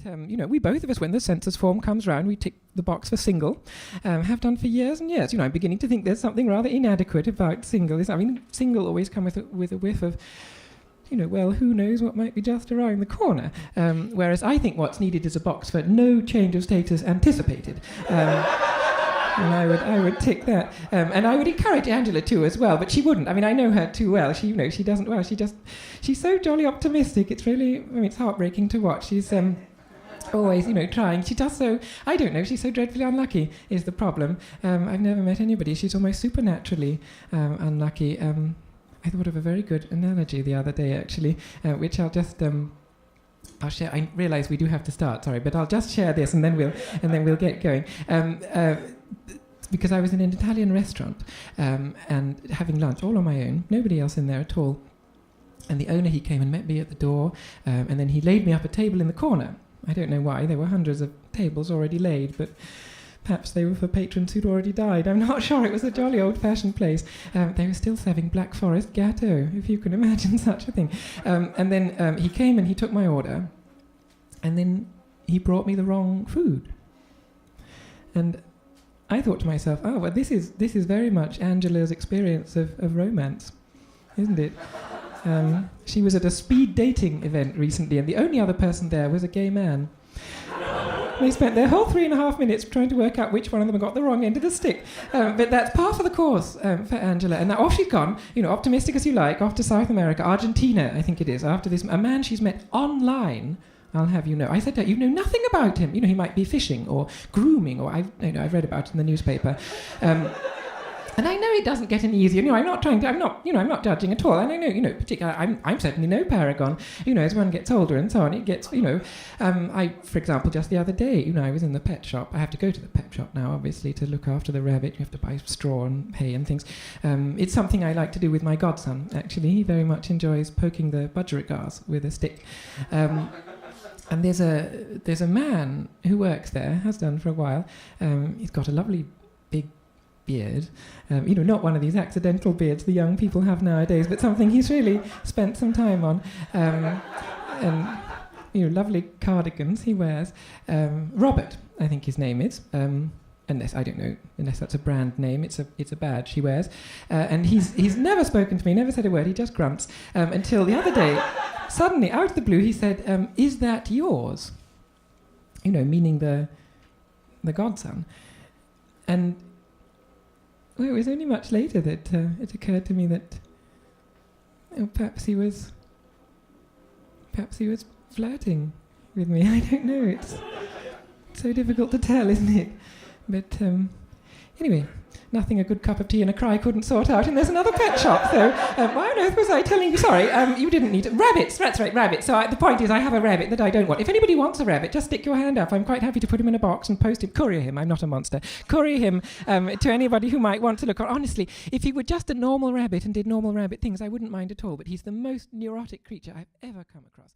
we both of us, when the census form comes round, we tick the box for single, have done for years and years. I'm beginning to think there's something rather inadequate about single. Single always come with a whiff of, well, who knows what might be just around the corner. Whereas I think what's needed is a box for no change of status anticipated. And I would tick that. And I would encourage Angela too as well, but she wouldn't. I know her too well. She doesn't, well, she's so jolly optimistic. It's really, it's heartbreaking to watch. She's always, trying. She does so, I don't know, she's so dreadfully unlucky is the problem. I've never met anybody. She's almost supernaturally unlucky. I thought of a very good analogy the other day, actually, which I'll just... I'll share. I realise we do have to start. Sorry, but I'll just share this, and then we'll get going. Because I was in an Italian restaurant and having lunch all on my own, nobody else in there at all. And the owner, he came and met me at the door, and then he laid me up a table in the corner. I don't know why. There were hundreds of tables already laid, but perhaps they were for patrons who'd already died. I'm not sure. It was a jolly old-fashioned place. They were still serving Black Forest Gâteau, if you can imagine such a thing. And then he came and he took my order, and then he brought me the wrong food. And I thought to myself, oh, well, this is very much Angela's experience of romance, isn't it? She was at a speed dating event recently, and the only other person there was a gay man. They spent their whole 3.5 minutes trying to work out which one of them got the wrong end of the stick. But that's par for the course for Angela. And now off she's gone, optimistic as you like, off to South America, Argentina, I think it is, after this. A man she's met online, I'll have you know. I said to her, you know nothing about him. He might be fishing or grooming, or I've read about it in the newspaper. And I know it doesn't get any easier. I'm not judging at all. And I know, particularly, I'm certainly no paragon. As one gets older and so on, it gets, I, for example, just the other day, I was in the pet shop. I have to go to the pet shop now, obviously, to look after the rabbit. You have to buy straw and hay and things. It's something I like to do with my godson, actually. He very much enjoys poking the budgerigars with a stick. And there's a man who works there, has done for a while. He's got a lovely big beard, not one of these accidental beards the young people have nowadays, but something he's really spent some time on. And lovely cardigans he wears. Robert, I think his name is. Unless I don't know, unless that's a brand name, it's a badge he wears. And he's never spoken to me, never said a word. He just grunts until the other day. Suddenly, out of the blue, he said, "Is that yours?" Meaning the godson. And well, it was only much later that it occurred to me that perhaps he was flirting with me. I don't know. It's so difficult to tell, isn't it? But anyway, nothing a good cup of tea and a cry couldn't sort out. And there's another pet shop. So why on earth was I telling you? Sorry, you didn't need rabbits. That's right, rabbits. So the point is, I have a rabbit that I don't want. If anybody wants a rabbit, just stick your hand up. I'm quite happy to put him in a box and post him, courier him. I'm not a monster. Courier him to anybody who might want to look. Honestly, if he were just a normal rabbit and did normal rabbit things, I wouldn't mind at all. But he's the most neurotic creature I've ever come across.